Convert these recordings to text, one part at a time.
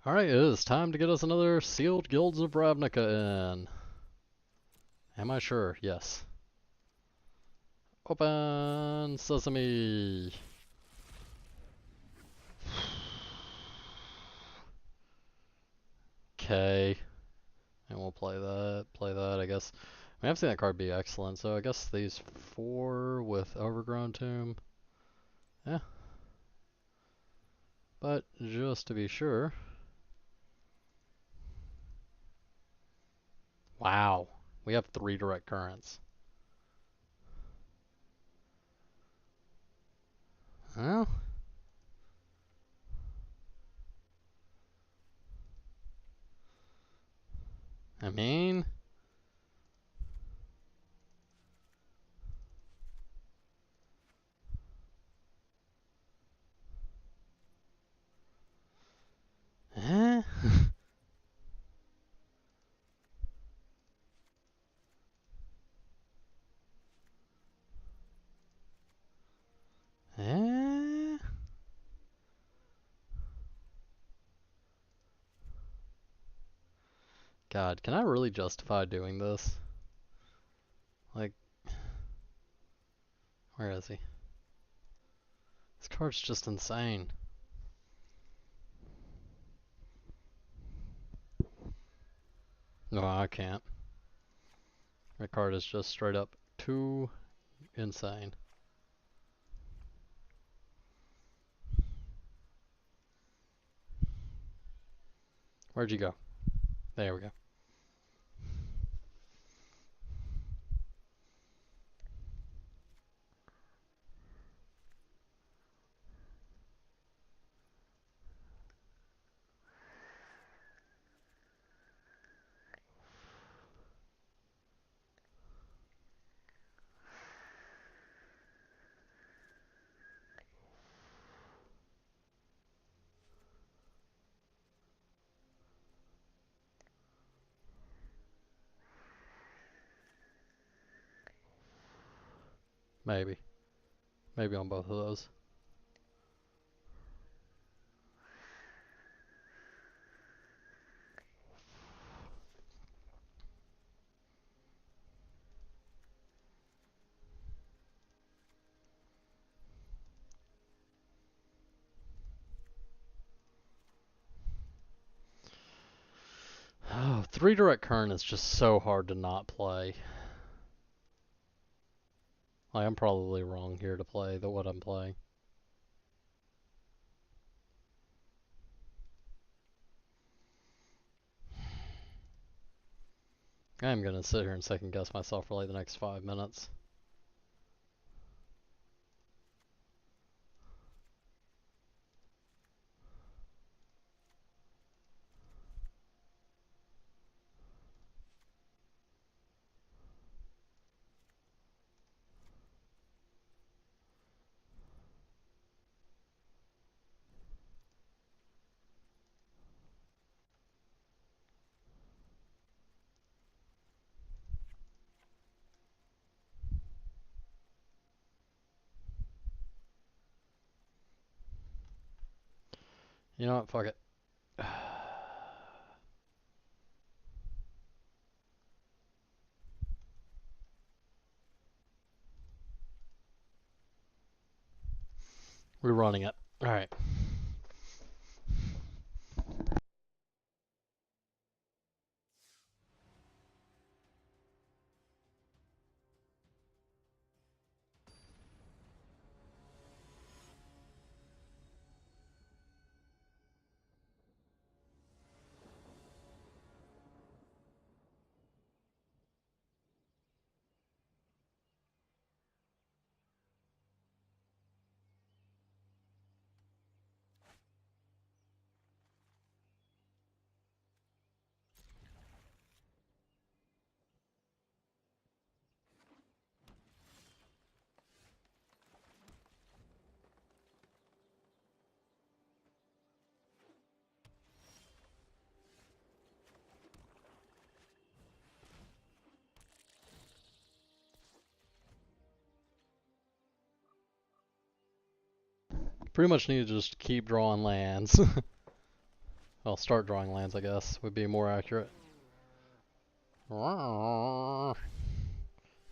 Alright, it is time to get us another Sealed Guilds of Ravnica in. Am I sure? Yes. Open sesame! Okay. And we'll play that, I guess. I have seen that card be excellent, so I guess these four with Overgrown Tomb. Yeah. But just to be sure. Wow. We have 3 direct currents. Well, I mean, eh? Eh? God, can I really justify doing this? Like, where is he? This card's just insane. No, I can't. That card is just straight up too insane. Where'd you go? There we go. Maybe. Maybe on both of those. Oh, 3 direct current is just so hard to not play. Like, I'm probably wrong here to play what I'm playing. I'm gonna sit here and second guess myself for like the next 5 minutes. You know what? Fuck it. We're running it. Alright. Pretty much need to just keep drawing lands. I'll start drawing lands, I guess, would be more accurate. I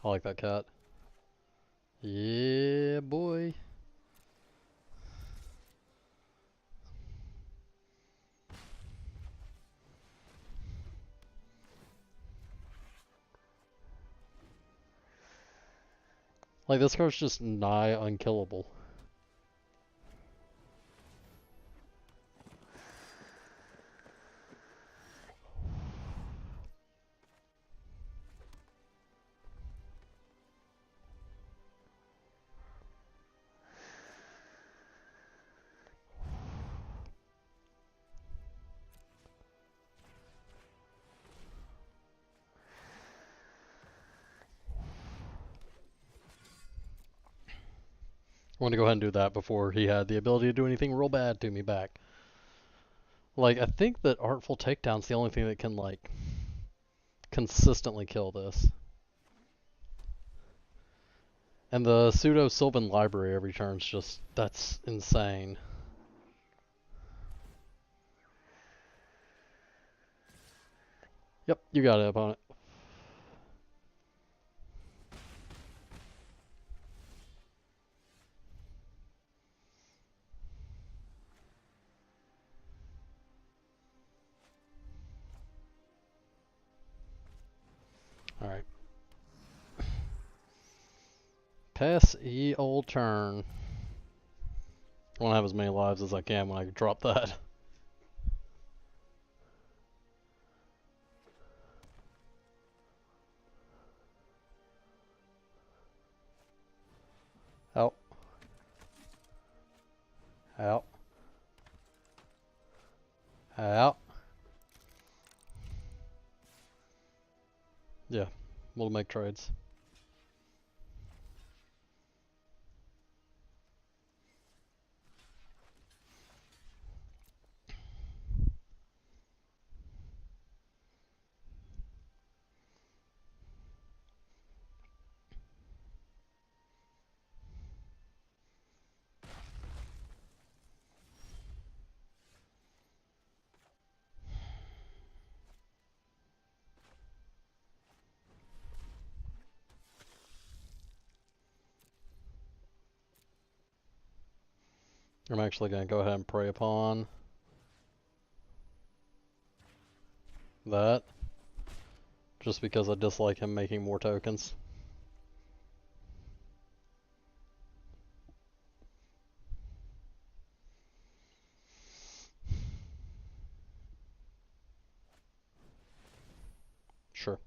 like that cat. Yeah, boy. Like, this card's just nigh unkillable. I want to go ahead and do that before he had the ability to do anything real bad to me back. Like, I think that Artful Takedown's the only thing that can, like, consistently kill this. And the pseudo Sylvan Library every turn's just, that's insane. Yep, you got it, opponent. Alright. Pass ye old turn. I want to have as many lives as I can when I drop that. Out. Out. Out. Yeah, we'll make trades. I'm actually going to go ahead and prey upon that, just because I dislike him making more tokens. Sure.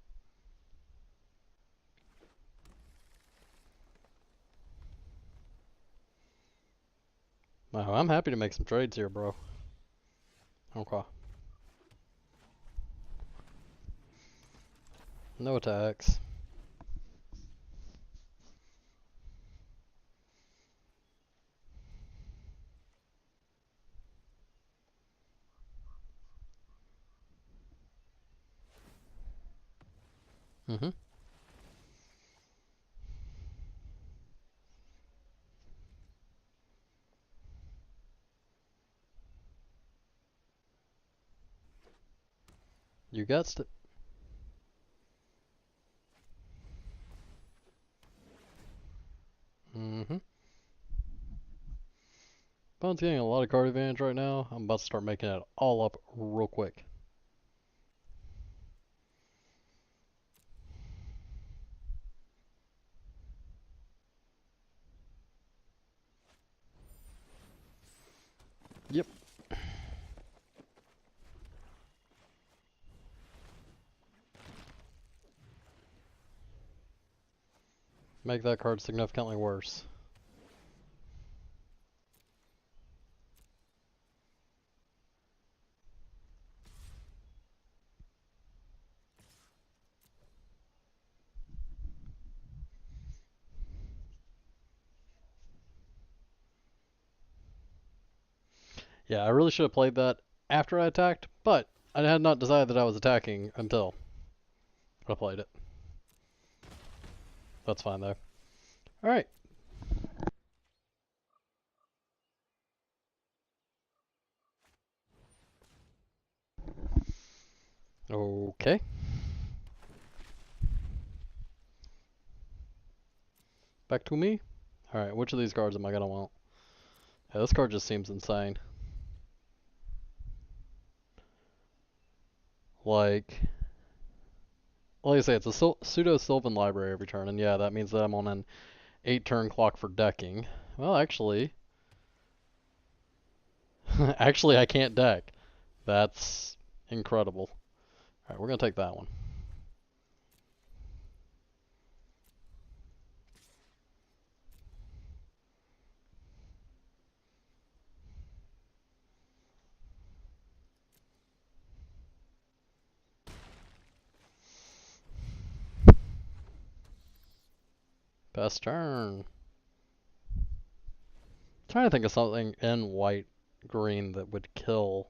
Wow, I'm happy to make some trades here, bro. Okay. No attacks. Mm-hmm. You guessed it. Mm-hmm. Opponent's getting a lot of card advantage right now. I'm about to start making it all up real quick. Yep. Make that card significantly worse. Yeah, I really should have played that after I attacked, but I had not decided that I was attacking until I played it. That's fine though. Alright. Okay. Back to me. Alright, which of these cards am I gonna want? Yeah, this card just seems insane. Like I say, it's a pseudo Sylvan Library every turn, and yeah, that means that I'm on an 8-turn clock for decking. Well, actually, actually I can't deck. That's incredible. Alright, we're gonna take that one. Best turn. Trying to think of something in white green that would kill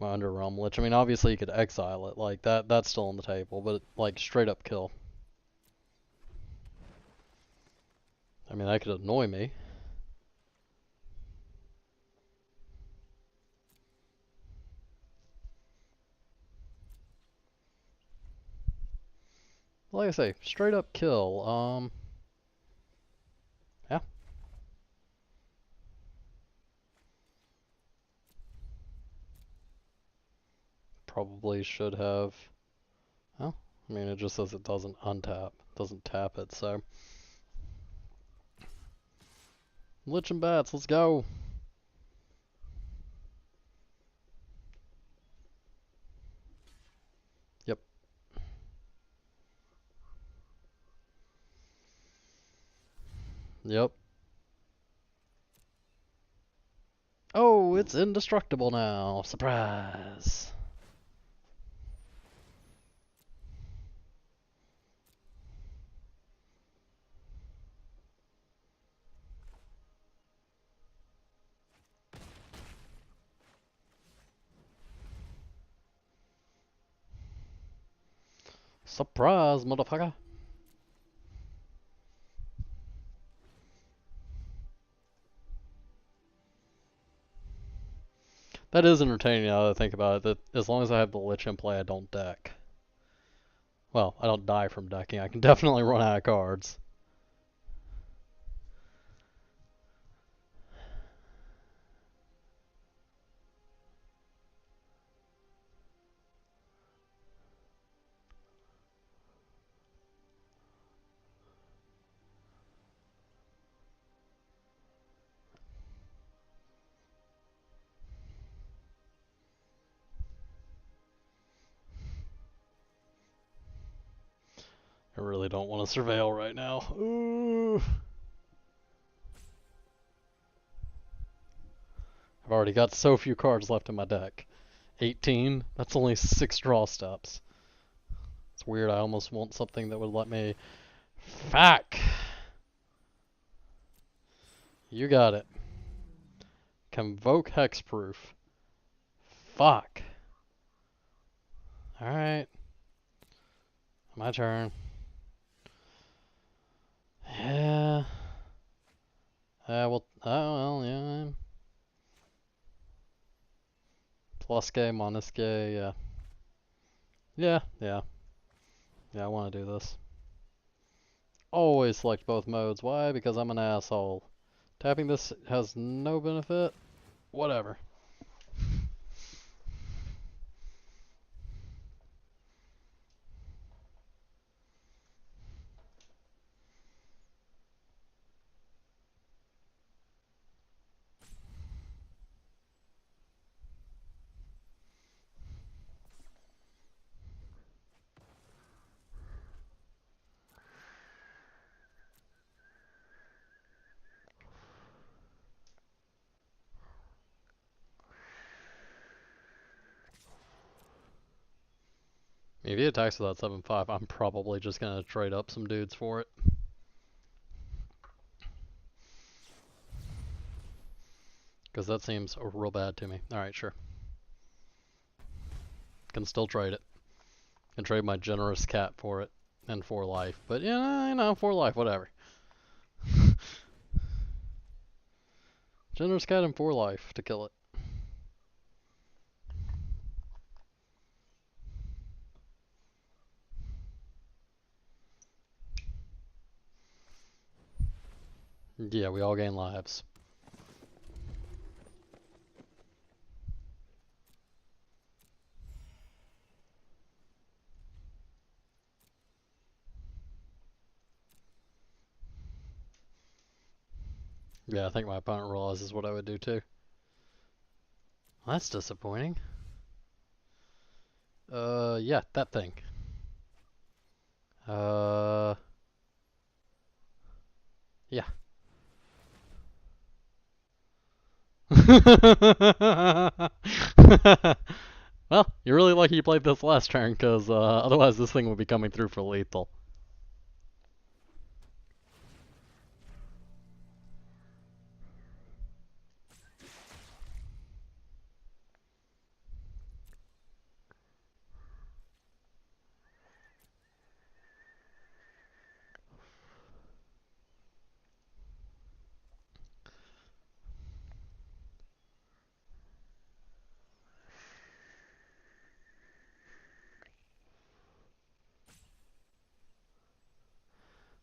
my Underrealm Lich. I mean, obviously you could exile it, like that's still on the table, but like straight up kill. I mean, that could annoy me. Like I say, straight up kill. Yeah. Probably should have. Well, I mean, it just says it doesn't untap, doesn't tap it, so. Lich and Bats, let's go. Yep. Yep. Oh, it's indestructible now. Surprise. Surprise, motherfucker. That is entertaining now that I think about it, that as long as I have the Lich in play, I don't deck. Well, I don't die from decking. I can definitely run out of cards. I really don't want to surveil right now. Ooh. I've already got so few cards left in my deck. 18? That's only 6 draw steps. It's weird, I almost want something that would let me... Fuck! You got it. Convoke Hexproof. Fuck. Alright. My turn. Yeah. Well, oh, well, yeah. Plus K, minus K, yeah. Yeah. Yeah, I want to do this. Always select both modes. Why? Because I'm an asshole. Tapping this has no benefit. Whatever. If he attacks with that 7-5, I'm probably just going to trade up some dudes for it. Because that seems real bad to me. Alright, sure. Can still trade it. Can trade my generous cat for it. And 4 life. But yeah, 4 life, whatever. Generous cat and 4 life to kill it. Yeah, we all gain lives. Yeah, I think my opponent realizes what I would do too. Well, that's disappointing. Yeah, that thing. Yeah. Well, you're really lucky you played this last turn, because otherwise this thing would be coming through for lethal.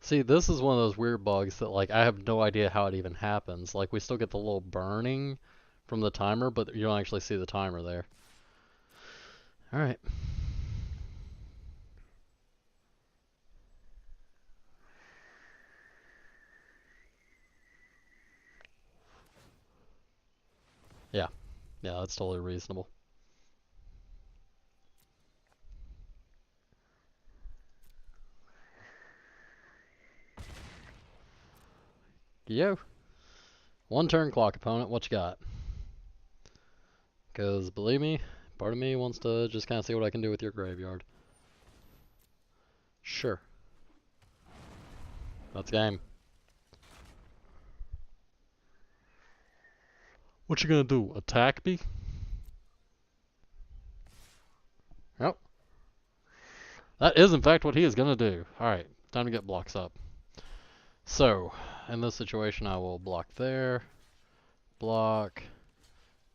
See, this is one of those weird bugs that, like, I have no idea how it even happens. Like, we still get the little burning from the timer, but you don't actually see the timer there. Alright. Yeah. Yeah, that's totally reasonable. Yo. One turn clock, opponent. What you got? Because, believe me, part of me wants to just kind of see what I can do with your graveyard. Sure. That's game. What you gonna do? Attack me? Yep. That is, in fact, what he is gonna do. Alright, time to get blocks up. So, in this situation, I will block there, block,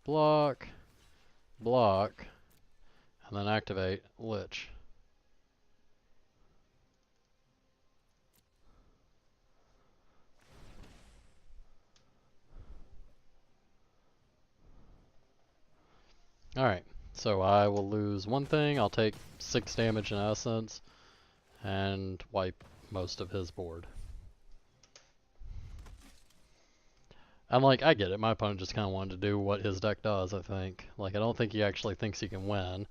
block, block, and then activate Lich. Alright, so I will lose one thing, I'll take 6 damage in essence, and wipe most of his board. And, like, I get it, my opponent just kind of wanted to do what his deck does, I think. Like, I don't think he actually thinks he can win.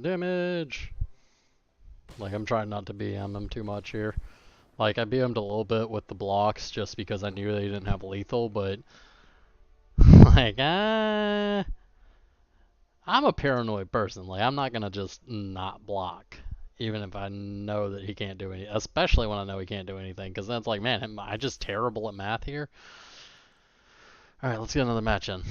Damage! Like, I'm trying not to BM him too much here. Like, I BM'd a little bit with the blocks just because I knew they didn't have lethal, but like, I'm a paranoid person. Like, I'm not gonna just not block, even if I know that he can't do anything. Especially when I know he can't do anything, because then it's like, man, am I just terrible at math here? All right, let's get another match in.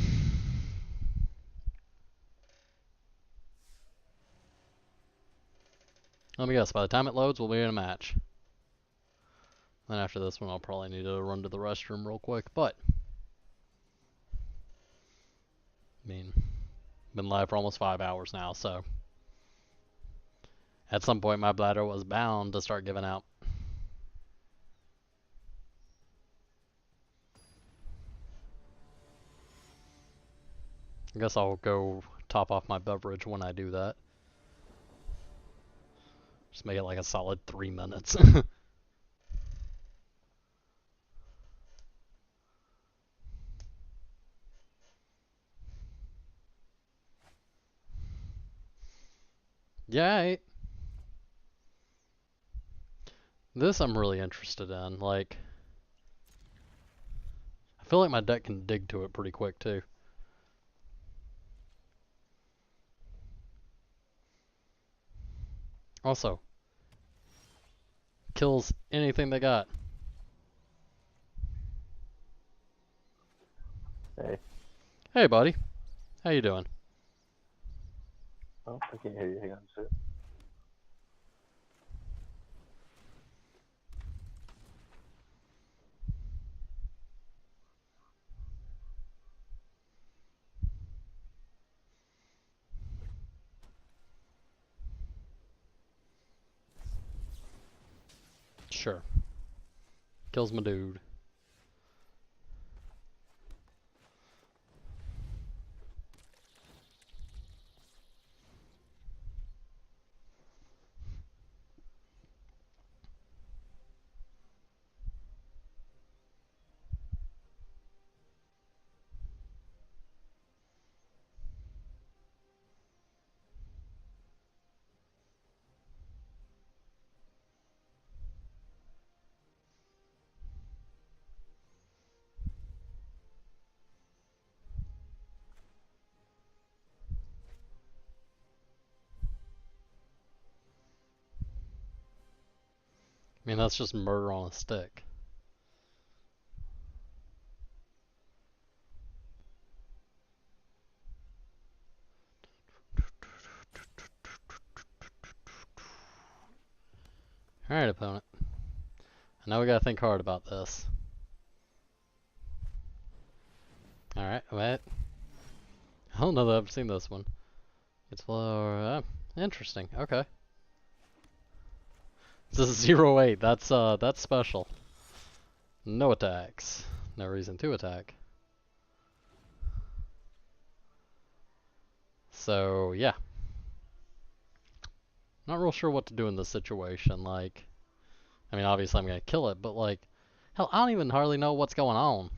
Let me guess. By the time it loads, we'll be in a match. Then after this one, I'll probably need to run to the restroom real quick. But I mean, been live for almost 5 hours now, so at some point my bladder was bound to start giving out. I guess I'll go top off my beverage when I do that. Just make it like a solid 3 minutes. Yeah, this I'm really interested in. Like, I feel like my deck can dig to it pretty quick too. Also, kills anything they got. Hey. Hey, buddy. How you doing? Oh, I can't hear you. Hang on a second. Sure. Kills my dude. I mean, that's just murder on a stick. Alright, opponent. Now we gotta think hard about this. Alright, wait. I don't know that I've seen this one. It's lower. Interesting. Okay. This is 0-8. That's special. No attacks. No reason to attack. So yeah. Not real sure what to do in this situation. Like, I mean, obviously I'm gonna kill it, but like, hell, I don't even hardly know what's going on.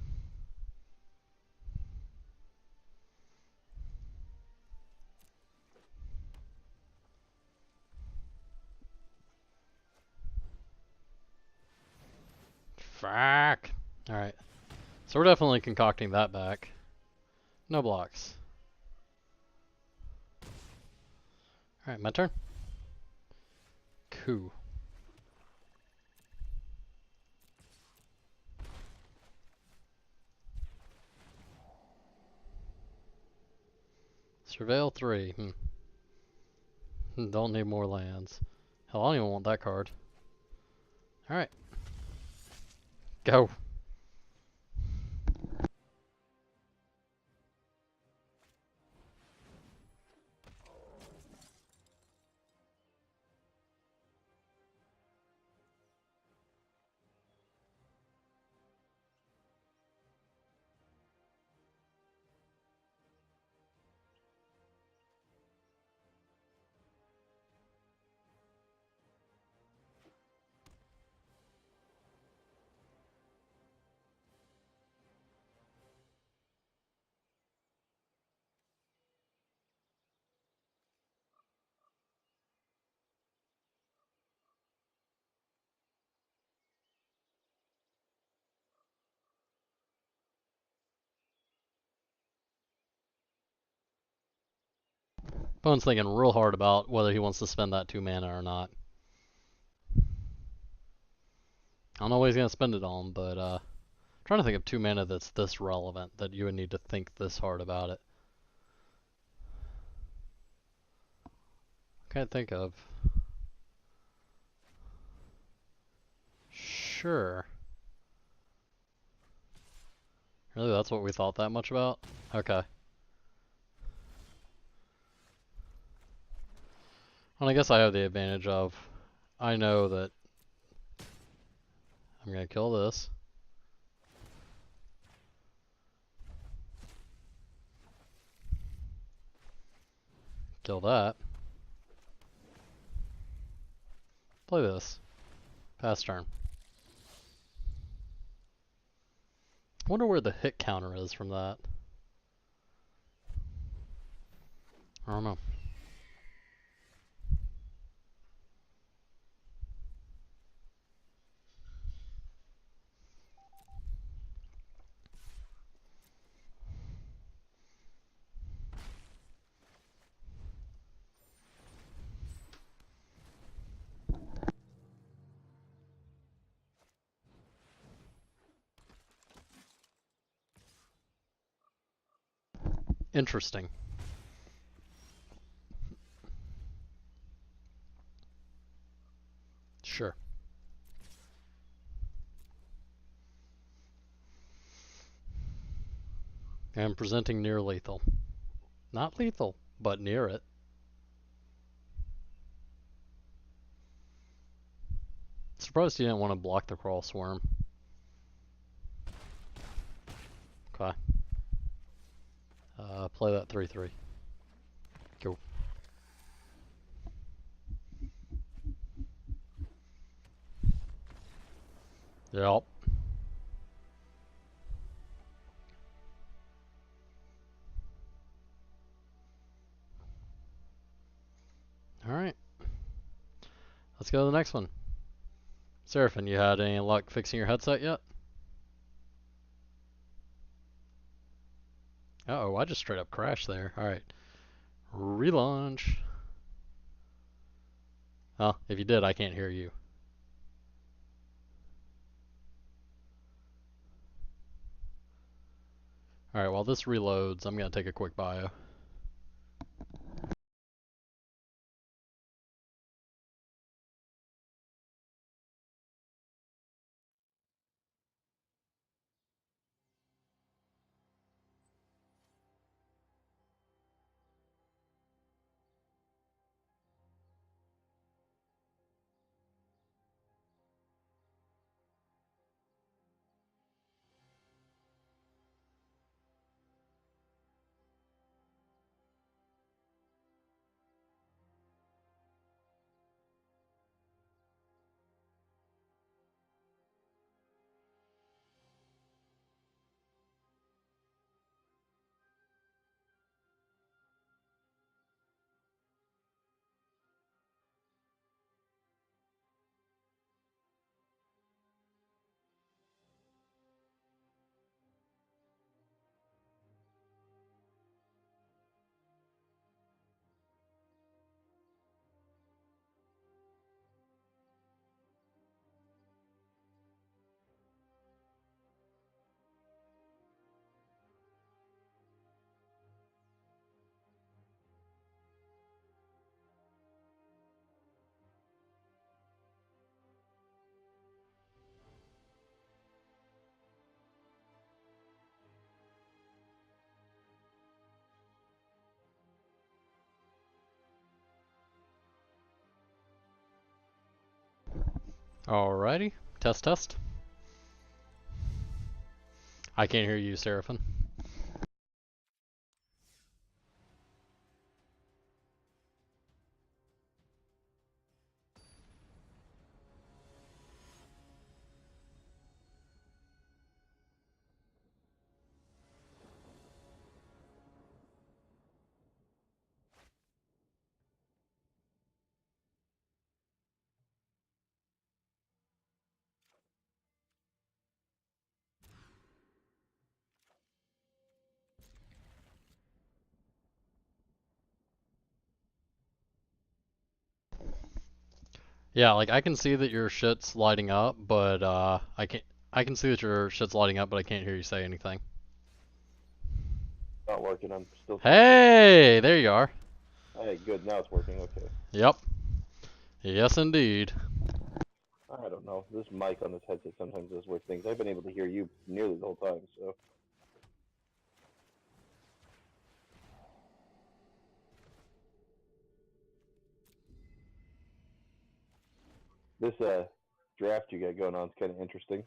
Fuck. Alright. So we're definitely concocting that back. No blocks. Alright, my turn. Cool. Surveil 3. Don't need more lands. Hell, I don't even want that card. Alright. Go. Opponent's thinking real hard about whether he wants to spend that 2 mana or not. I don't know what he's gonna spend it on, but I'm trying to think of 2 mana that's this relevant that you would need to think this hard about it. Can't think of. Sure. Really, that's what we thought that much about? Okay. Well, I guess I have the advantage of I know that I'm gonna kill this. Kill that. Play this. Pass turn. I wonder where the hit counter is from that. I don't know. Interesting. Sure. I'm presenting near lethal. Not lethal, but near it. surprised you didn't want to block the crawl swarm. Okay. Play that 3-3. Go. Yep. Alright. Let's go to the next one. Seraphim, you had any luck fixing your headset yet? Uh-oh, I just straight up crashed there. Alright. Relaunch. Oh, if you did, I can't hear you. Alright, while this reloads, I'm going to take a quick bio. Alrighty. Test, test. I can't hear you, Seraphim. Yeah, like I can see that your shit's lighting up, but I can see that your shit's lighting up, but I can't hear you say anything. Not working. I'm still. Hey, there you are. Hey, good. Now it's working. Okay. Yep. Yes, indeed. I don't know. This mic on this headset sometimes does weird things. I've been able to hear you nearly the whole time. So this draft you got going on is kind of interesting.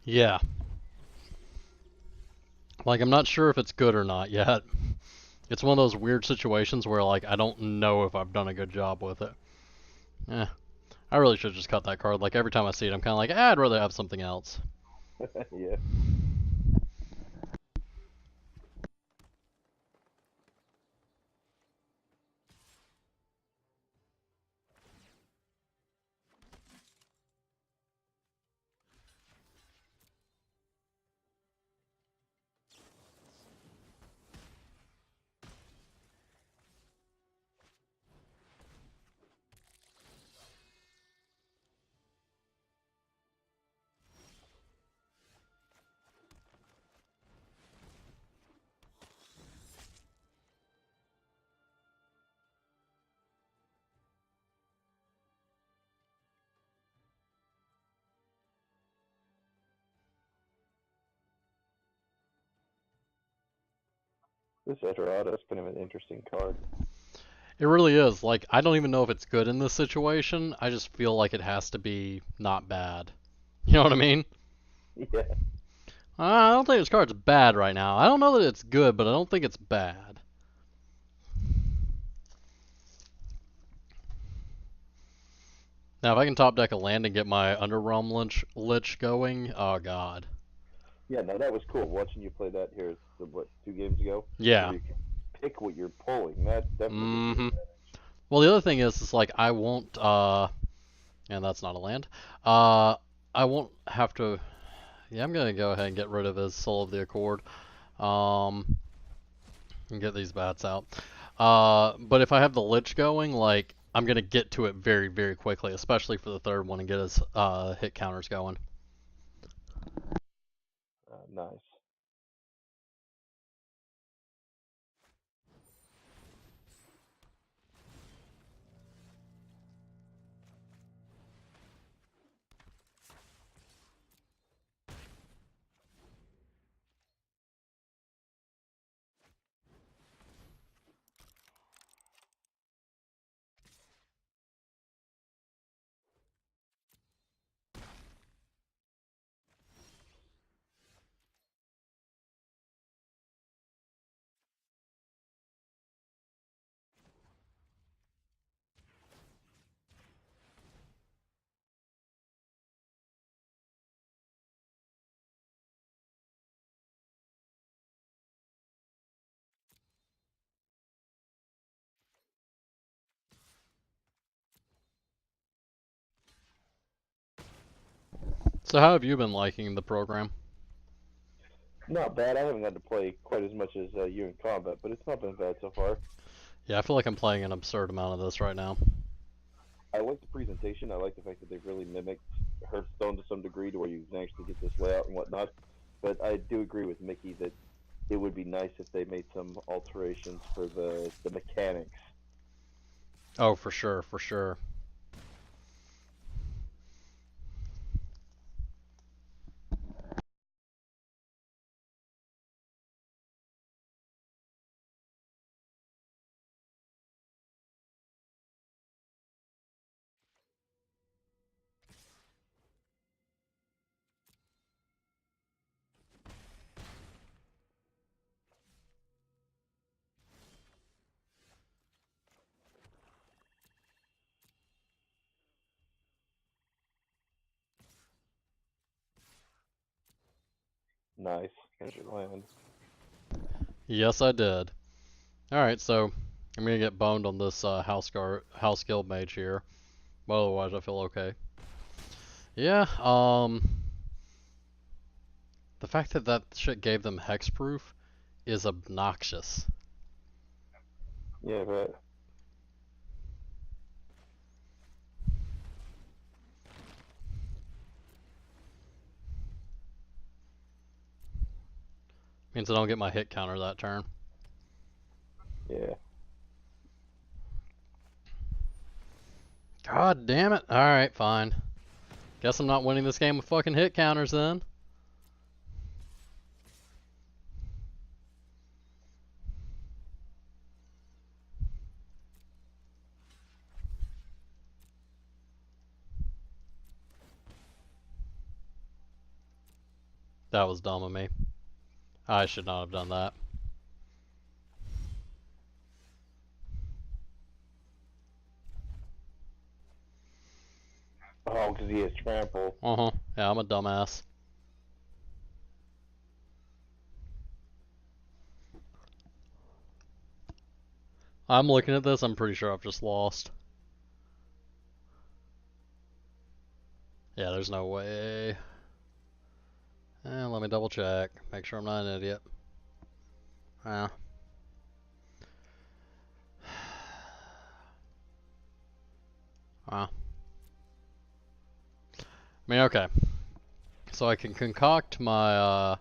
Yeah. Like I'm not sure if it's good or not yet. It's one of those weird situations where like I don't know if I've done a good job with it. Eh. I really should just cut that card. Like every time I see it, I'm kind of like, I'd rather have something else. Yeah. This Eldorado is kind of an interesting card. It really is. Like, I don't even know if it's good in this situation. I just feel like it has to be not bad. You know what I mean? Yeah. I don't think this card's bad right now. I don't know that it's good, but I don't think it's bad. Now, if I can top deck a land and get my Underrealm Lich going, oh god. Yeah, no, that was cool. Watching you play that here, what, 2 games ago? Yeah. Where you can pick what you're pulling. That definitely gives you an Mm-hmm. advantage. Well, the other thing is like I won't, and that's not a land. Uh, I won't have to. Yeah, I'm gonna go ahead and get rid of his Soul of the Accord. Um, and get these bats out. But if I have the Lich going, like I'm gonna get to it very, very quickly, especially for the third one, and get his hit counters going. Nice. So how have you been liking the program? Not bad. I haven't got to play quite as much as you in combat, but it's not been bad so far. Yeah, I feel like I'm playing an absurd amount of this right now. I like the presentation. I like the fact that they've really mimicked Hearthstone to some degree to where you can actually get this layout and whatnot. But I do agree with Mickey that it would be nice if they made some alterations for the mechanics. Oh, for sure, for sure. Nice. Here's your land. Yes, I did. All right, so I'm gonna get boned on this House Guild Mage here, but otherwise I feel okay. Yeah. The fact that that shit gave them hexproof is obnoxious. Yeah, but Means I don't get my hit counter that turn. yeah. God damn it. All right, fine. Guess I'm not winning this game with fucking hit counters then. That was dumb of me. I should not have done that. Oh, because he has trample. Uh-huh. Yeah, I'm a dumbass. I'm looking at this, I'm pretty sure I've just lost. Yeah, there's no way. Let me double check. Make sure I'm not an idiot. Yeah. Wow. I mean, okay. So I can concoct my,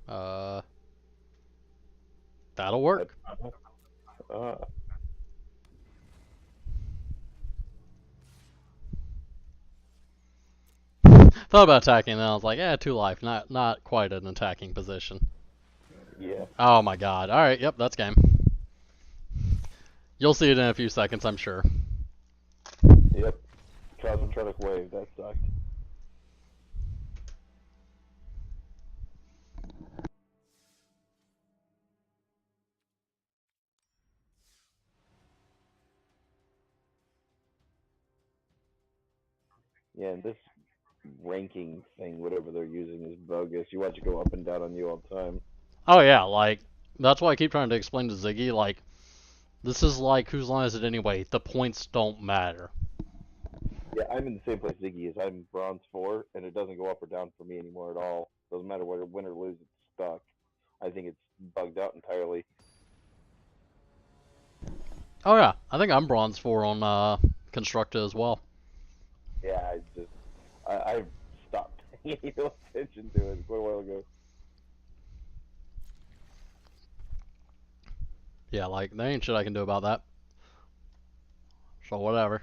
uh, that'll work. Uh, Thought about attacking, and then I was like, 2 life, not quite an attacking position. Yeah. Oh my god. Alright, yep, that's game. You'll see it in a few seconds, I'm sure. Yep. Cosmotronic wave. That sucked. Yeah, and this ranking thing, whatever they're using, is bogus. You watch it go up and down on you all the time. Oh yeah, like, that's why I keep trying to explain to Ziggy, like, this is like, whose line is it anyway? The points don't matter. Yeah, I'm in the same place Ziggy is. I'm bronze 4, and it doesn't go up or down for me anymore at all. Doesn't matter whether win or lose, it's stuck. I think it's bugged out entirely. Oh yeah, I think I'm bronze 4 on Constructa as well. Yeah, I've stopped paying any attention to it quite a while ago. Yeah, like, there ain't shit I can do about that. So whatever.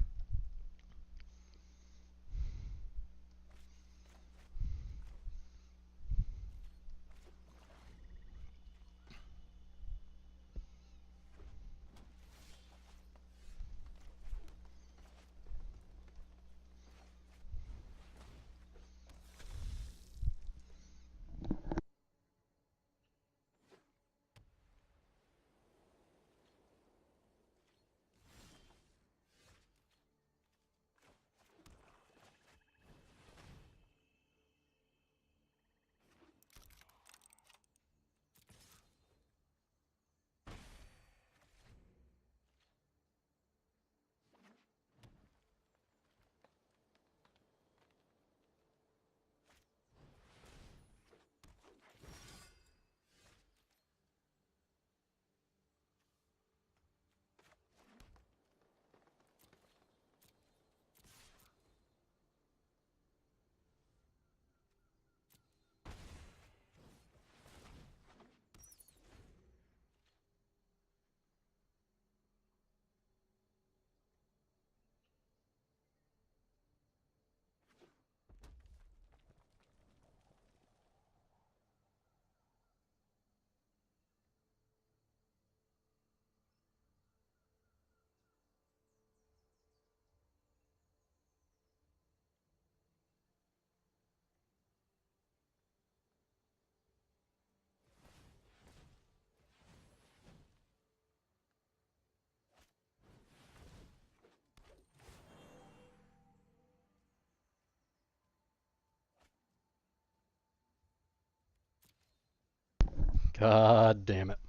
God damn it.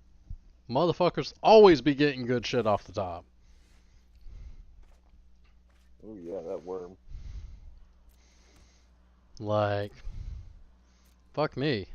Motherfuckers always be getting good shit off the top. Oh yeah, that worm. Like, fuck me.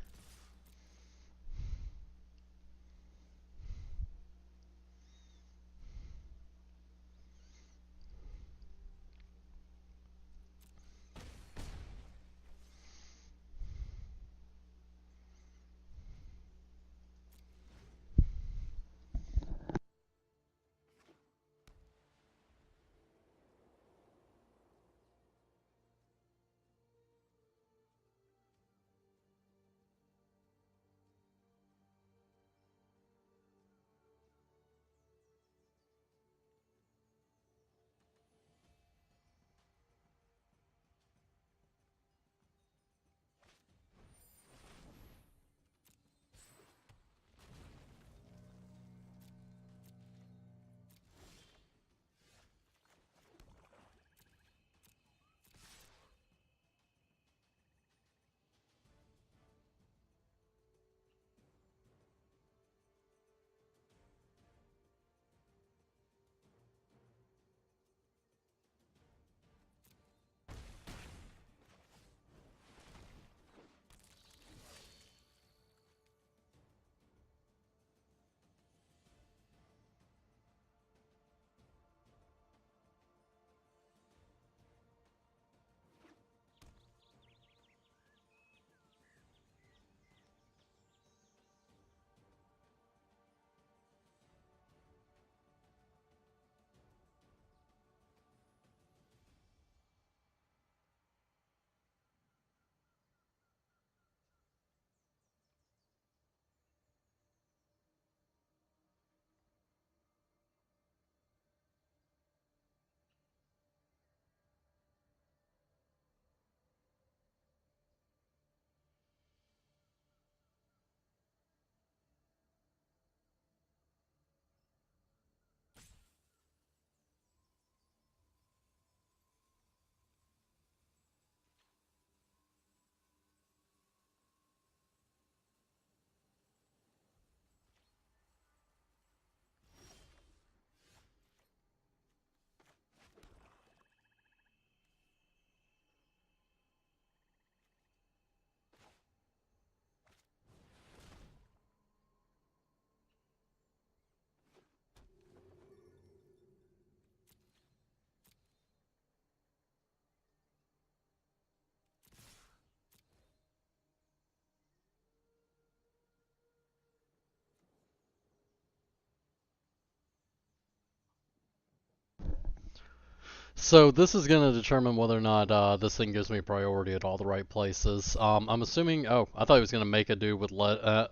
So this is going to determine whether or not this thing gives me priority at all the right places. I'm assuming. Oh, I thought he was going to make a dude with lead,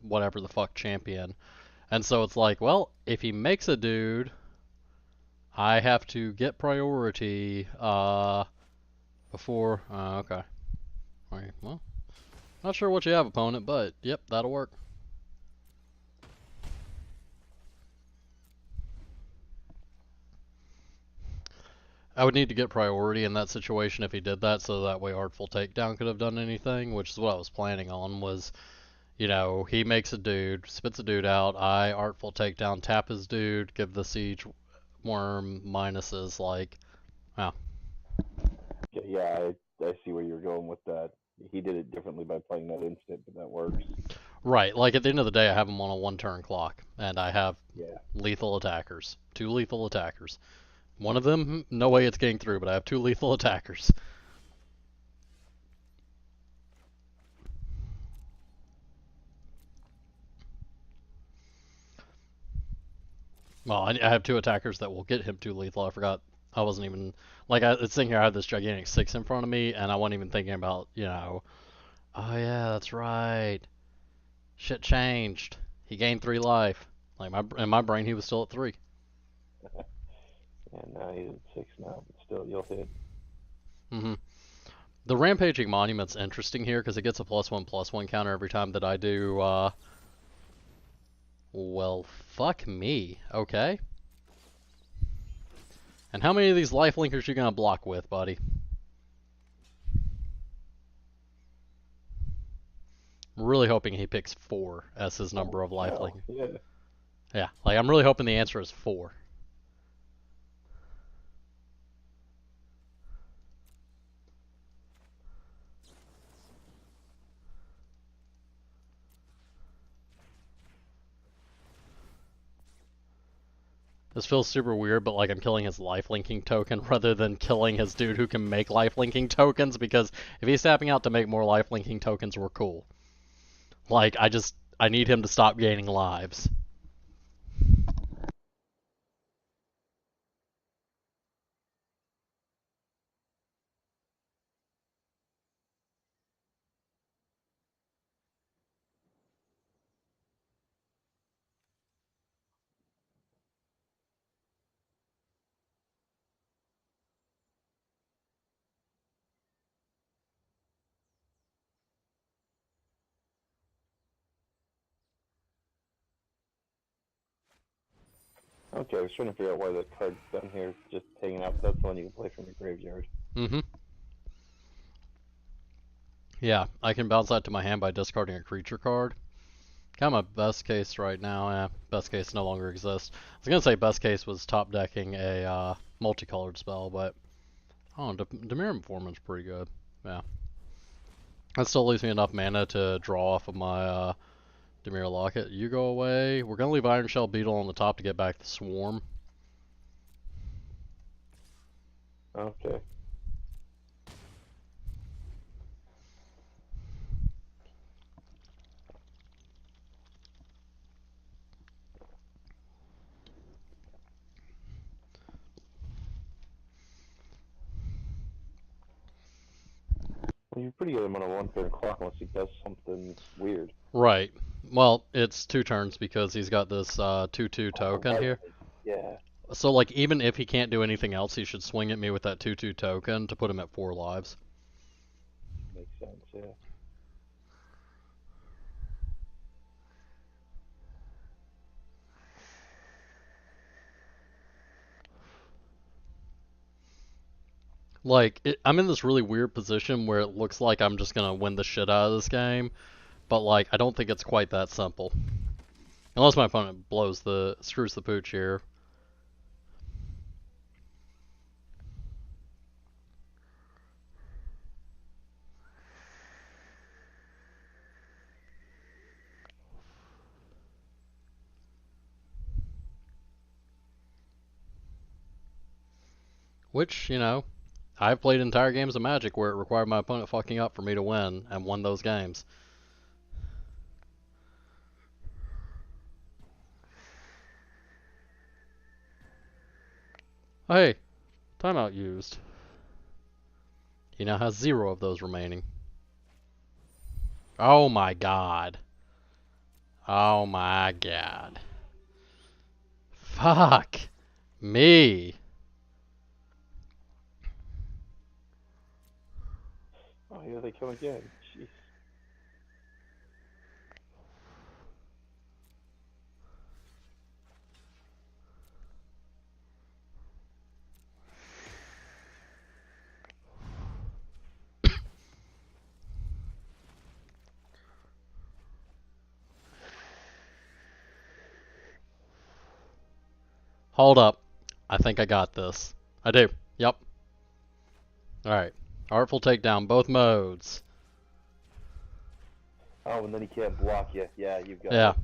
whatever the fuck champion. And so it's like, well, if he makes a dude, I have to get priority before. Okay. All right. Well, not sure what you have, opponent, but yep, that'll work. I would need to get priority in that situation if he did that, so that way Artful Takedown could have done anything, which is what I was planning on. Was, he makes a dude, spits a dude out, I Artful Takedown, tap his dude, give the Siege Worm minuses, like, wow. Yeah, I see where you're going with that. He did it differently by playing that instant, but that works. Right, like at the end of the day, I have him on a 1 turn clock, and I have Yeah. lethal attackers, 2 lethal attackers. One of them, no way it's getting through, but I have 2 lethal attackers. Well, I have 2 attackers that will get him 2 lethal. I forgot. I wasn't even like it's sitting here. I had this gigantic 6 in front of me, and I wasn't even thinking about Oh yeah, that's right. Shit changed. He gained 3 life. Like in my brain, he was still at 3. And now he's at 6 now, but still, you'll hit. Mm-hmm. The rampaging monument's interesting here because it gets a +1/+1 counter every time that I do. Well, fuck me. Okay. And how many of these life linkers you gonna block with, buddy? I'm really hoping he picks 4 as his number Oh, of life hell, link. yeah. Yeah, like I'm really hoping the answer is 4. This feels super weird, but like I'm killing his life linking token rather than killing his dude who can make life linking tokens, because if he's tapping out to make more life linking tokens, we're cool. Like I need him to stop gaining lives. Okay, I was trying to figure out why that card's down here just hanging out. That's the one you can play from your graveyard. Mm-hmm. Yeah, I can bounce that to my hand by discarding a creature card. Kind of my best case right now. Best case no longer exists. I was gonna say best case was top decking a multicolored spell, but oh, Demir Informant's pretty good. Yeah, that still leaves me enough mana to draw off of my Demir Locket. You go away. We're gonna leave Iron Shell Beetle on the top to get back the Swarm. Okay. Well, you're pretty good on a 1 turn clock unless he does something weird. Right. Well, it's 2 turns because he's got this 2/2 Oh, token right. here. Yeah. So like even if he can't do anything else, he should swing at me with that 2/2 token to put him at 4 lives. Makes sense, yeah. Like I'm in this really weird position where it looks like I'm just gonna win the shit out of this game, but like I don't think it's quite that simple. Unless my opponent screws the pooch here. Which, I've played entire games of Magic where it required my opponent fucking up for me to win and won those games. Oh, hey, timeout used. He now has 0 of those remaining. Oh my god. Oh my god. Fuck me. Oh, here they come again. Jeez. Hold up. I think I got this. I do. Yep. Alright. Artful takedown, both modes. Oh, and then he can't block you. Yeah, you've got Yeah. it.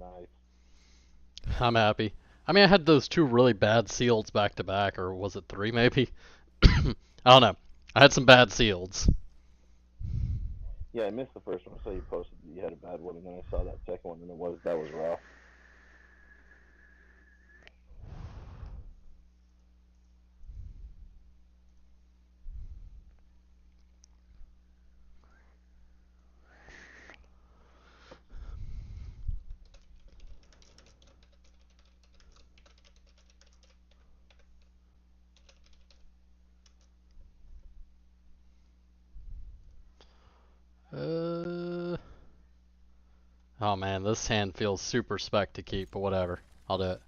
Nice. I'm happy. I mean, I had those 2 really bad seals back to back, or was it 3 maybe? I don't know. I had some bad seals. Yeah, I missed the first one. I saw you posted that you had a bad one, and then I saw that second one, and that was rough. Oh man, this hand feels super spec to keep, but whatever. I'll do it.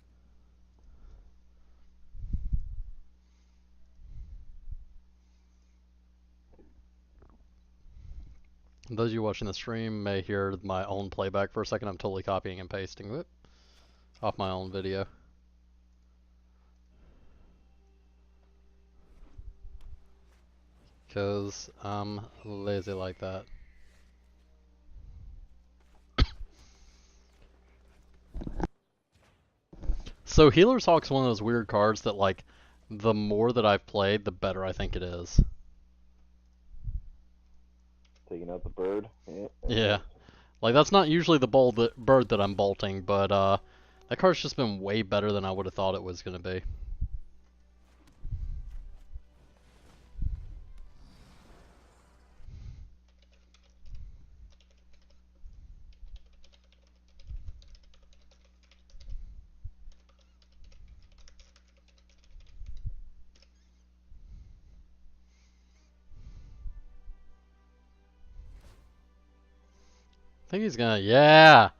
Those of you watching the stream may hear my own playback for a second. I'm totally copying and pasting it off my own video. Because I'm lazy like that. So Healer's Hawk's one of those weird cards that, like, the more that I've played, the better I think it is. Taking out the bird. Yeah. Yeah. Like, that's not usually the bird that I'm bolting, but that card's just been way better than I would have thought it was going to be. I think he's gonna, yeah!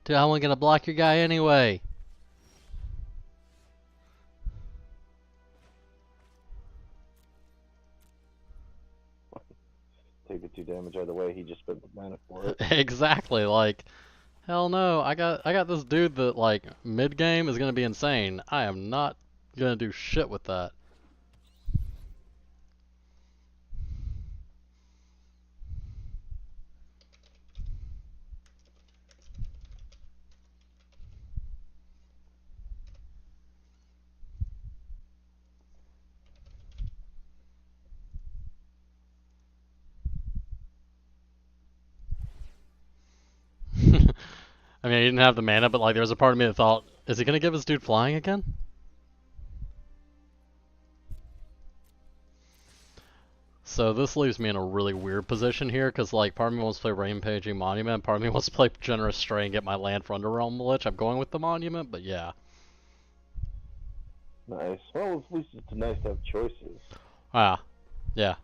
Dude, how am I gonna block your guy anyway? Take the 2 damage either way. He just spent the mana for it. Exactly, like, hell no, I got this dude that, like, mid-game is gonna be insane. I am not gonna do shit with that. I mean, he didn't have the mana, but, like, there was a part of me that thought, is he gonna give this dude flying again? So this leaves me in a really weird position here, because, like, part of me wants to play Rampaging Monument, part of me wants to play Generous Stray and get my land for Underrealm Lich. I'm going with the Monument, but yeah. Nice. Well, at least it's nice to have choices. Ah, yeah.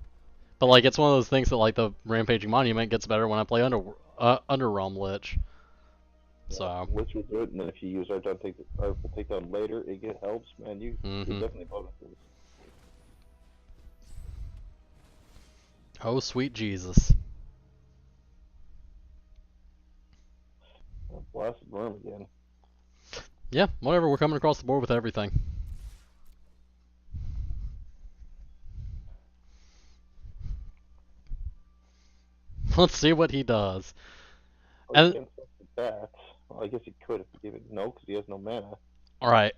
But, like, it's one of those things that, like, the Rampaging Monument gets better when I play Underrealm Lich. Yeah. So. Lich will do it, and then if you use Artful Takedown later, it helps, man. You definitely bonuses. Oh, sweet Jesus. Blasted Worm again. Yeah, whatever. We're coming across the board with everything. Let's see what he does. Oh, And he can't set the bat. Well, I guess he could if he gave it no, because he has no mana. Alright.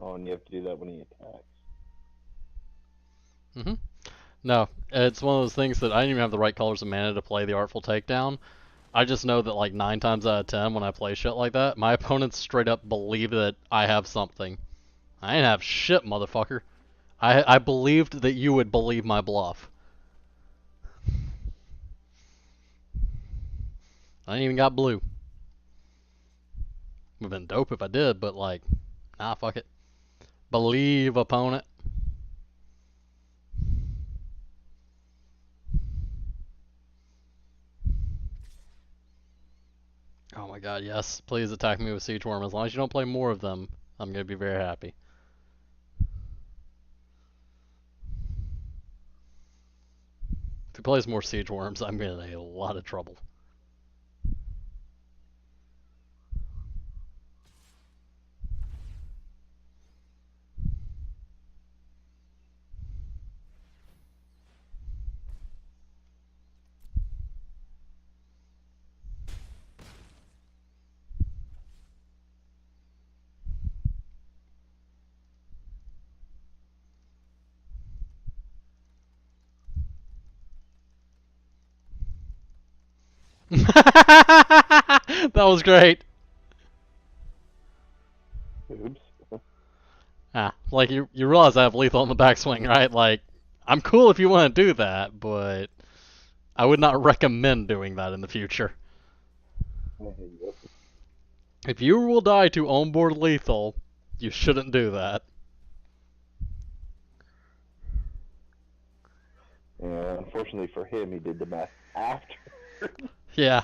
Oh, and you have to do that when he attacks. Mm-hmm. No, it's one of those things that I didn't even have the right colors of mana to play the Artful Takedown. I just know that like 9 times out of 10 when I play shit like that, my opponents straight up believe that I have something. I ain't have shit, motherfucker. I believed that you would believe my bluff. I ain't even got blue. Would've been dope if I did, but like, nah, fuck it. Believe, opponent. Oh my god, yes. Please attack me with Siege Worm. As long as you don't play more of them, I'm gonna be very happy. If he plays more Siege Worms, I'm in a lot of trouble. That was great. Oops. Like you realize I have lethal in the backswing, right? Like, I'm cool if you want to do that, but I would not recommend doing that in the future. If you will die to onboard lethal, you shouldn't do that. And unfortunately for him, he did the math after. Yeah.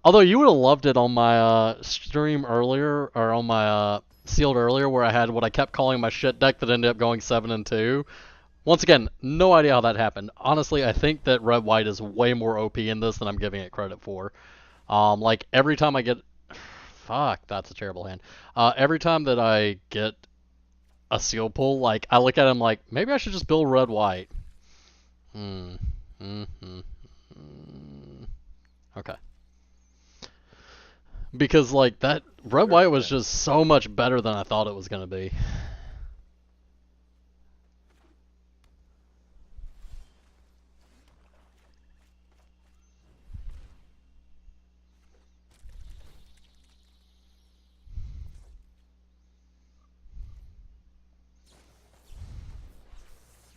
Although you would have loved it on my stream earlier, or on my sealed earlier, where I had what I kept calling my shit deck that ended up going 7-2. Once again, no idea how that happened. Honestly, I think that red white is way more OP in this than I'm giving it credit for. Like every time I get, fuck, that's a terrible hand. Every time that I get a seal pull, like I look at him like maybe I should just build red white. Hmm. Mm-hmm. Okay. Because like that red white was just so much better than I thought it was gonna be.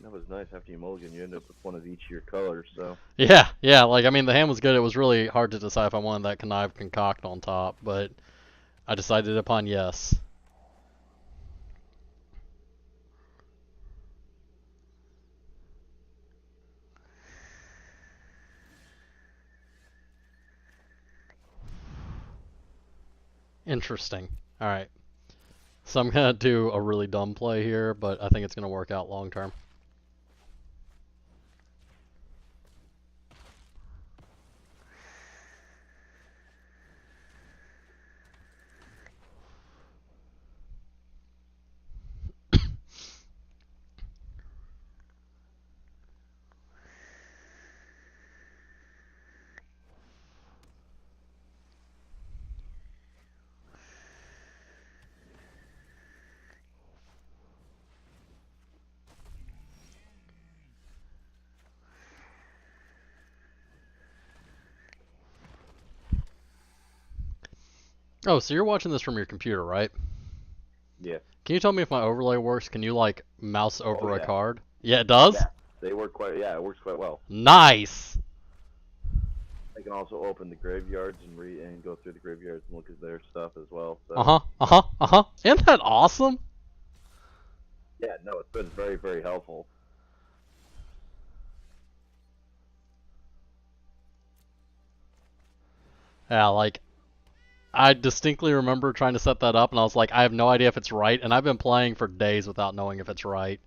That was nice. After you mulligan, you end up with one of each of your colors. So Yeah. Like I mean, the hand was good. It was really hard to decide if I wanted that connive concoct on top, but I decided upon yes. Interesting. All right. So I'm gonna do a really dumb play here, but I think it's gonna work out long term. Oh, so you're watching this from your computer, right? yeah. Can you tell me if my overlay works? Can you like mouse over Oh a yeah. card? Yeah, it does? Yeah. They work quite. Yeah, it works quite well. Nice! I can also open the graveyards and go through the graveyards and look at their stuff as well. So Isn't that awesome? yeah, no, it's been very very helpful. Yeah, like I distinctly remember trying to set that up and I was like, I have no idea if it's right, and I've been playing for days without knowing if it's right.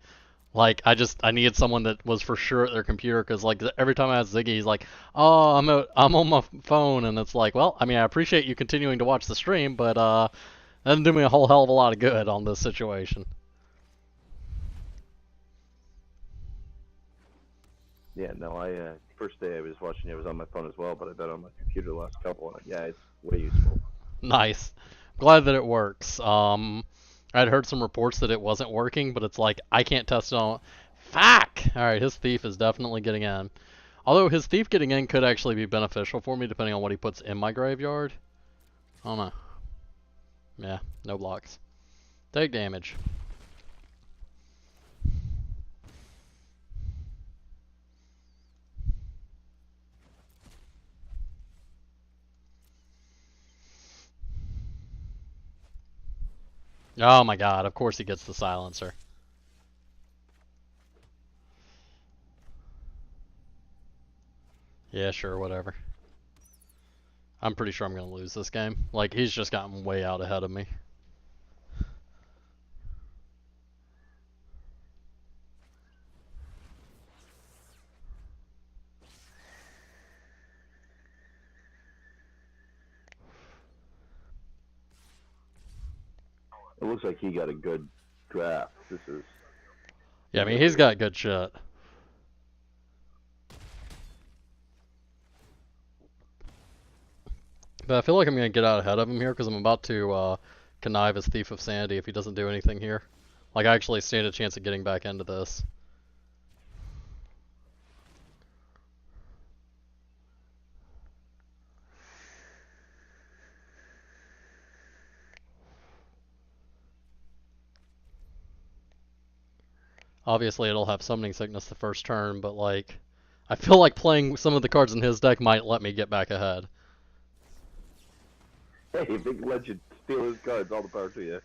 Like I needed someone that was for sure at their computer because like every time I ask Ziggy, he's like, "Oh, I'm on my phone," and it's like, well, I mean, I appreciate you continuing to watch the stream, but that didn't do me a whole hell of a lot of good on this situation. Yeah, no, I first day I was watching it, I was on my phone as well, but I bet on my computer the last couple, and yeah, it's way useful. Nice. Glad that it works. I'd heard some reports that it wasn't working, but it's like I can't test it on. Fuck! Alright, his thief is definitely getting in. Although his thief getting in could actually be beneficial for me depending on what he puts in my graveyard. I don't know. Yeah, no blocks. Take damage. Oh my god, of course he gets the silencer. Yeah, sure, whatever. I'm pretty sure I'm going to lose this game. Like, he's just gotten way out ahead of me. It looks like he got a good draft. This is Yeah, I mean, he's got good shit. But I feel like I'm going to get out ahead of him here because I'm about to connive his Thief of Sanity if he doesn't do anything here. Like, I actually stand a chance of getting back into this. Obviously, it'll have Summoning Sickness the first turn, but, like, I feel like playing some of the cards in his deck might let me get back ahead. hey, big legend, steal his cards. All the power to you.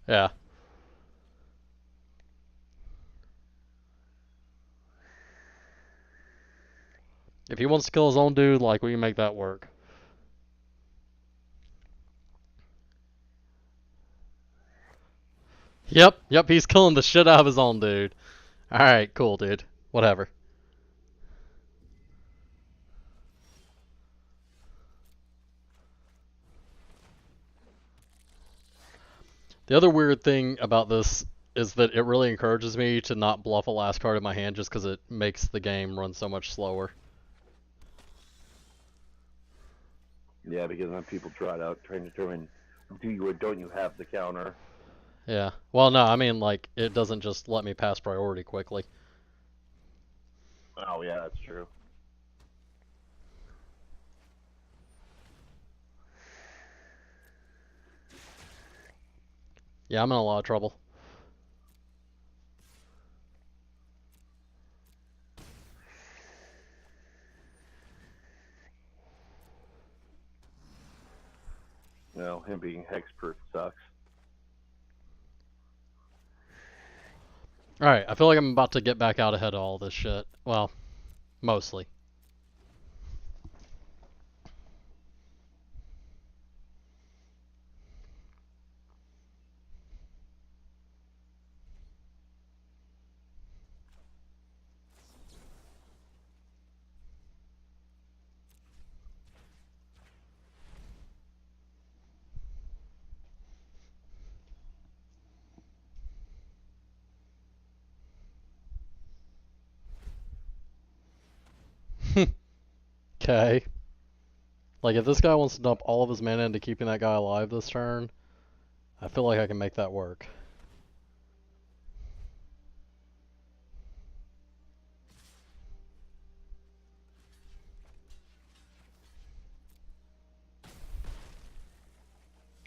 Yeah. If he wants to kill his own dude, like, we can make that work. Yep, he's killing the shit out of his own dude. Alright, cool, dude. Whatever. The other weird thing about this is that it really encourages me to not bluff a last card in my hand just because it makes the game run so much slower. Yeah, because then people trot out trying to determine do you or don't you have the counter. Yeah. Well, no, I mean, like, it doesn't just let me pass priority quickly. Oh yeah, that's true. Yeah, I'm in a lot of trouble. Well, him being hexproof sucks. Alright, I feel like I'm about to get back out ahead of all this shit. Well, mostly. Okay. Like, if this guy wants to dump all of his mana into keeping that guy alive this turn, I feel like I can make that work.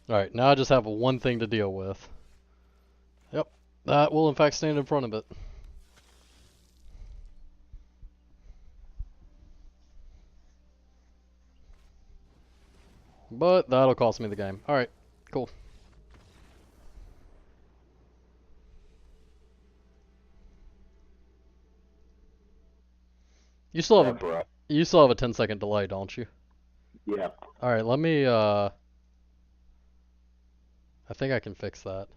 Alright, now I just have one thing to deal with. Yep, that will in fact stand in front of it. But that'll cost me the game. Alright, cool. You still have That's a rough. you still have a 10-second delay, don't you? Yeah. Alright, let me I think I can fix that.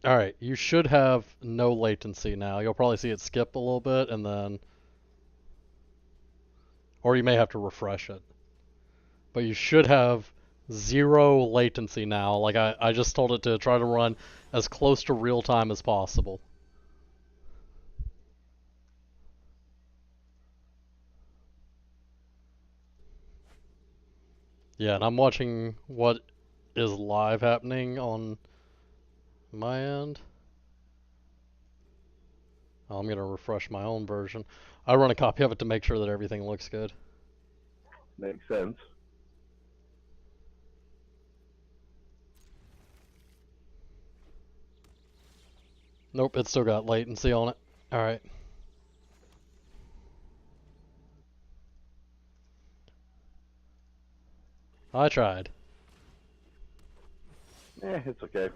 Alright, you should have no latency now. You'll probably see it skip a little bit and then. Or you may have to refresh it. But you should have zero latency now. Like I just told it to try to run as close to real time as possible. Yeah, and I'm watching what is live happening on my end. I'm going to refresh my own version. I run a copy of it to make sure that everything looks good. Makes sense. Nope, it's still got latency on it. Alright. I tried. It's okay.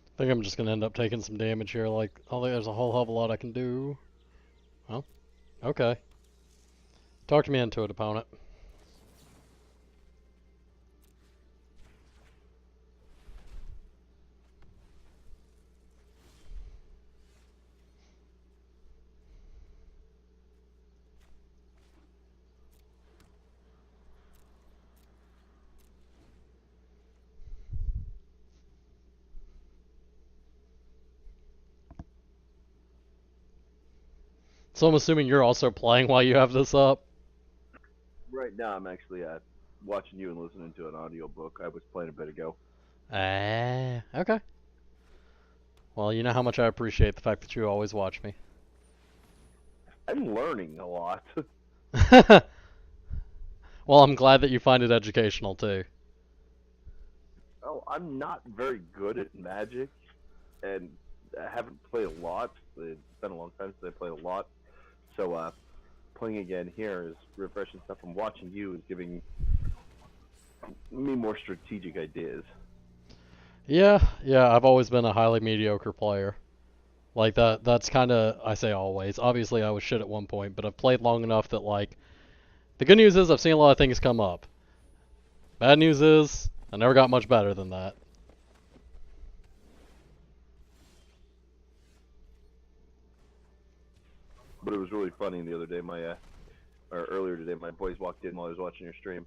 I think I'm just going to end up taking some damage here. Like, I don't think there's a whole hell of a lot I can do. Well, okay. Talk me into it, opponent. So I'm assuming you're also playing while you have this up? Right now, I'm actually watching you and listening to an audiobook. I was playing a bit ago. Okay. Well, you know how much I appreciate the fact that you always watch me. I'm learning a lot. Well, I'm glad that you find it educational too. Oh, I'm not very good at Magic, and I haven't played a lot. It's been a long time since I played a lot. So, playing again here is refreshing stuff. And watching you is giving me more strategic ideas. Yeah, I've always been a highly mediocre player. Like that's kind of, I say always. Obviously, I was shit at one point, but I've played long enough that like the good news is I've seen a lot of things come up. Bad news is I never got much better than that. But it was really funny the other day. Or earlier today, my boys walked in while I was watching your stream.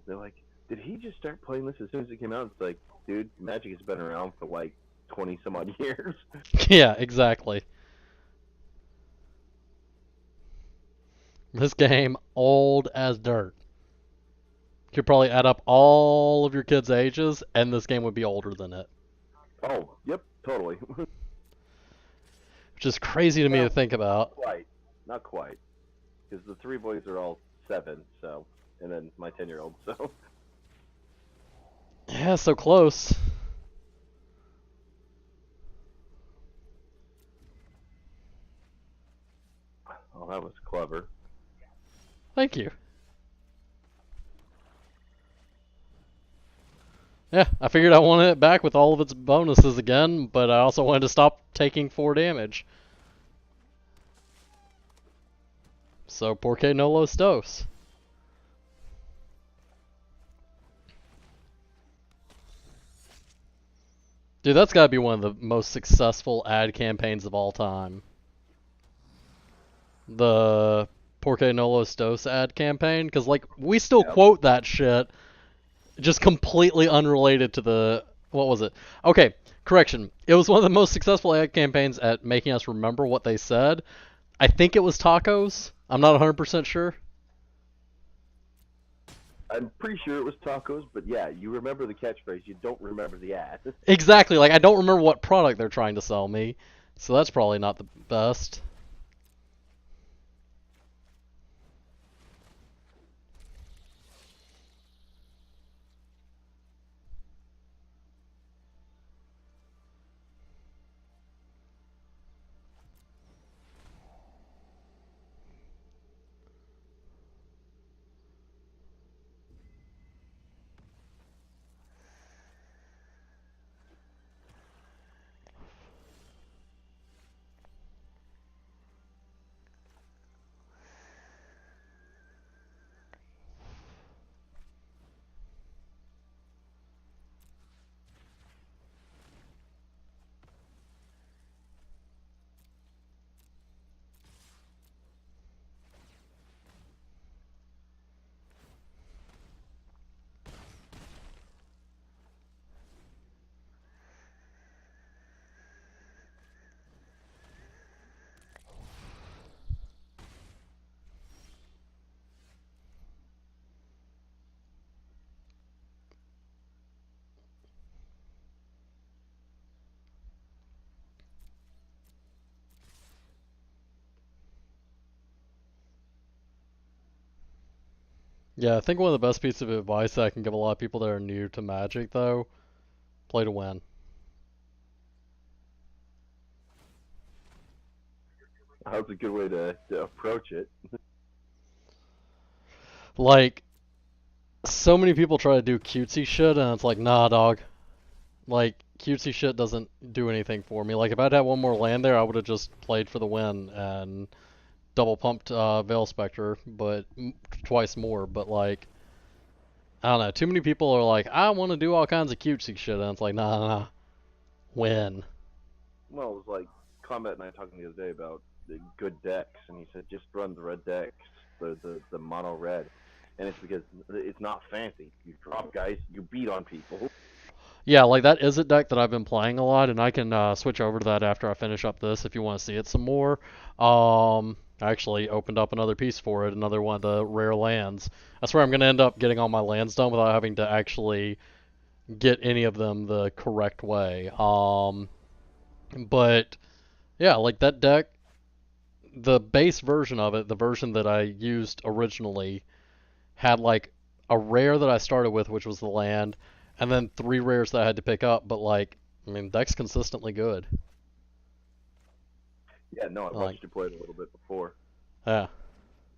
They're like, "Did he just start playing this as soon as it came out?" It's like, dude, Magic has been around for like 20 some odd years. Yeah, exactly. This game old as dirt. You could probably add up all of your kids' ages, and this game would be older than it. Oh, yep, totally. Which is crazy to me to Well, think about. not quite, because the three boys are all 7, so, and then my 10-year-old, so. Yeah, so close. Oh, that was clever. Thank you. Yeah, I figured I wanted it back with all of its bonuses again, but I also wanted to stop taking 4 damage. So, porque no los dos? Dude, that's gotta be one of the most successful ad campaigns of all time. The Porque no los dos ad campaign, because like we still Yeah. quote that shit, just completely unrelated to the what was it? Okay, correction. It was one of the most successful ad campaigns at making us remember what they said. I think it was tacos. I'm not 100% sure. I'm pretty sure it was tacos, but yeah, you remember the catchphrase, you don't remember the ad. Exactly. Like I don't remember what product they're trying to sell me, so that's probably not the best. Yeah, I think one of the best pieces of advice that I can give a lot of people that are new to Magic, though, play to win. That's a good way to approach it. Like, so many people try to do cutesy shit, and it's like, nah, dog. Like, cutesy shit doesn't do anything for me. Like, if I'd had one more land there, I would have just played for the win and double pumped Veil Spectre, but twice more. But, like, I don't know. Too many people are like, I want to do all kinds of cutesy shit, and it's like, nah, nah, nah. Win. Well, it was like Combat and I talking the other day about the good decks, and he said just run the red decks, the mono red, and it's because it's not fancy. You drop guys, you beat on people. Yeah, like that is a deck that I've been playing a lot, and I can switch over to that after I finish up this if you want to see it some more. I actually opened up another piece for it, another one of the rare lands. That's where I'm going to end up getting all my lands done without having to actually get any of them the correct way. But yeah, like that deck, the base version of it, the version that I used originally, had like a rare that I started with, which was the land, and then three rares that I had to pick up. But like, I mean, deck's consistently good. Yeah, no, I Like, watched you play it a little bit before yeah,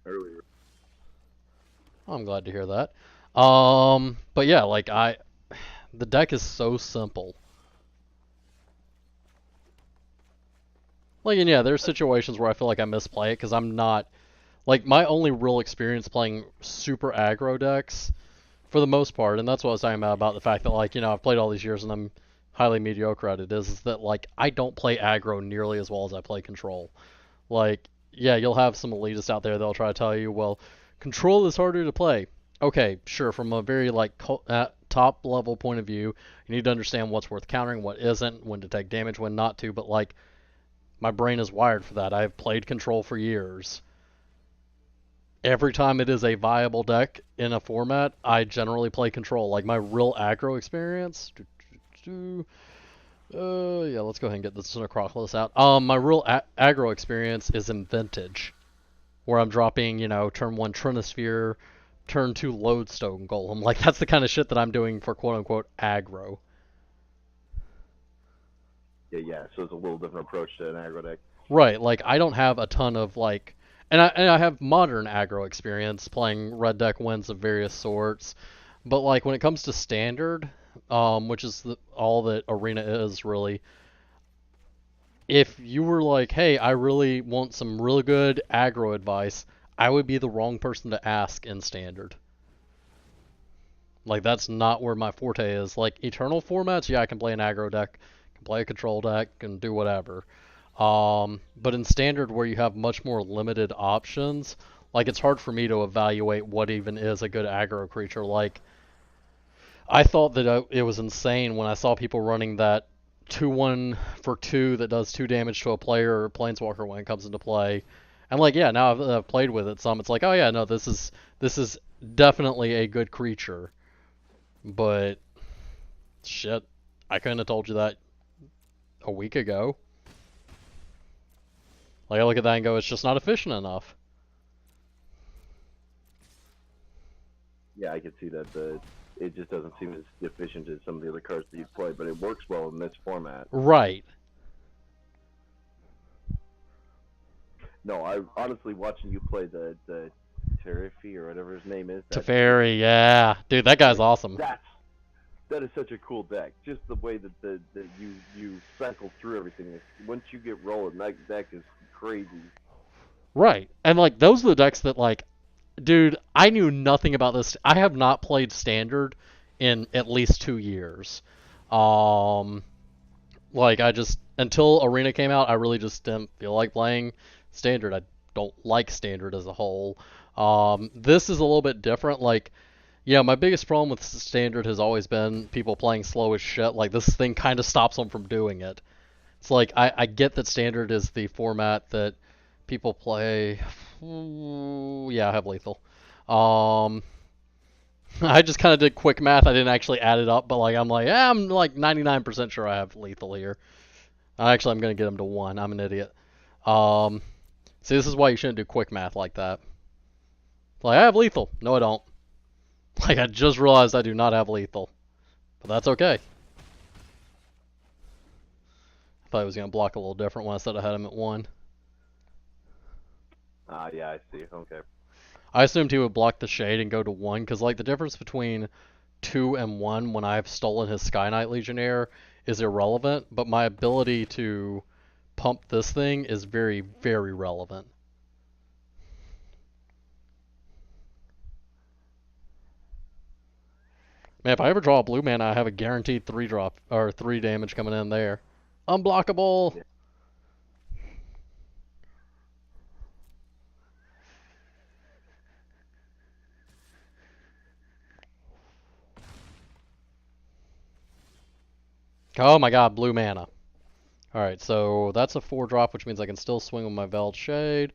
earlier. I'm glad to hear that. But yeah, like the deck is so simple. Like, and yeah, there's situations where I feel like I misplay it because I'm not like my only real experience playing super aggro decks for the most part, and that's what I was talking about the fact that like I've played all these years and I'm highly mediocre at it is that like I don't play aggro nearly as well as I play control. Like yeah, you'll have some elitists out there that'll try to tell you, well, control is harder to play. Okay, sure, from a very like top level point of view, you need to understand what's worth countering, what isn't, when to take damage, when not to. But like my brain is wired for that. I've played control for years. Every time it is a viable deck in a format, I generally play control. Like my real aggro experience. Yeah, let's go ahead and get this Necropolis out. My real aggro experience is in Vintage, where I'm dropping, turn one Trinisphere, turn two Lodestone Golem. Like that's the kind of shit that I'm doing for quote unquote aggro. Yeah. So it's a little different approach to an aggro deck. Right, like I don't have a ton of like, and I have modern aggro experience playing red deck wins of various sorts, but like when it comes to standard, which is all that Arena is really, if you were like, hey, I really want some really good aggro advice, I would be the wrong person to ask in standard. Like that's not where my forte is. Like eternal formats, yeah, I can play an aggro deck, can play a control deck, can do whatever. But in standard, where you have much more limited options, Like, it's hard for me to evaluate what even is a good aggro creature. Like, I thought that it was insane when I saw people running that 2/1 for 2 that does 2 damage to a player or planeswalker when it comes into play. And like, yeah, now I've played with it some. It's like, oh yeah, no, this is definitely a good creature. But shit, I couldn't have told you that a week ago. Like, I look at that and go, it's just not efficient enough. Yeah, I can see that. It just doesn't seem as efficient as some of the other cards that you've played, but it works well in this format. Right. No, I honestly watching you play the Tarifi or whatever his name is. Teferi, yeah. Dude, that guy's awesome. That is such a cool deck. Just the way that you cycle through everything. Once you get rolling, that deck is crazy. Right. And like, those are the decks that, like, dude, I knew nothing about this. I have not played Standard in at least 2 years. Like, I just, until Arena came out, I really just didn't feel like playing Standard. I don't like Standard as a whole. This is a little bit different. Like, yeah, my biggest problem with Standard has always been people playing slow as shit. Like, this thing kind of stops them from doing it. It's like, I get that Standard is the format that people play. Yeah, I have lethal. Um, I just kind of did quick math. I didn't actually add it up, but like, I'm like, yeah, I'm like 99% sure I have lethal here. Actually, I'm gonna get him to 1. I'm an idiot. Um, See, this is why you shouldn't do quick math like that. Like, I have lethal. No, I don't. Like, I just realized I do not have lethal. But that's okay. I thought he was gonna block a little different when I said I had him at 1. Yeah, I see. Okay. I assumed he would block the shade and go to 1, because like the difference between 2 and 1 when I've stolen his Sky Knight Legionnaire is irrelevant, but my ability to pump this thing is very, very relevant. Man, if I ever draw a blue mana, I have a guaranteed 3 drop or 3 damage coming in there. Unblockable. Yeah. Oh my god, blue mana. Alright, so that's a 4 drop, which means I can still swing with my Veiled Shade,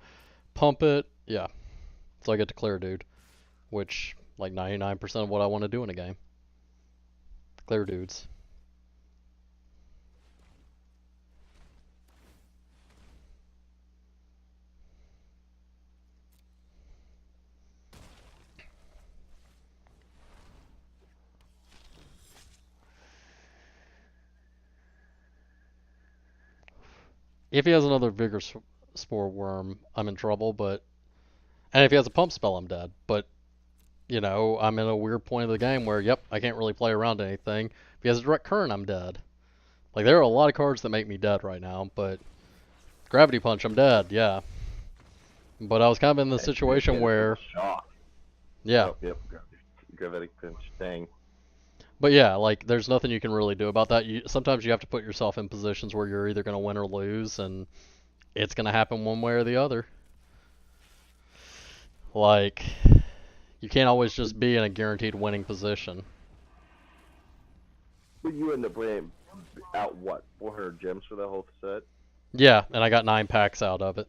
pump it, yeah. So I get to clear dude, which, like 99% of what I want to do in a game. Clear dudes. If he has another Vigor Spore Worm, I'm in trouble, but... And if he has a Pump Spell, I'm dead. But, you know, I'm in a weird point of the game where, yep, I can't really play around anything. If he has a Direct Current, I'm dead. Like, there are a lot of cards that make me dead right now, but... Gravity Punch, I'm dead, yeah. But I was kind of in the situation where... Shock. Yeah. Oh, yep. Gravity Pinch. Dang. But yeah, like, there's nothing you can really do about that. Sometimes you have to put yourself in positions where you're either going to win or lose, and it's going to happen one way or the other. Like, you can't always just be in a guaranteed winning position. But you end up winning out what? 400 gems for that whole set? Yeah, and I got 9 packs out of it.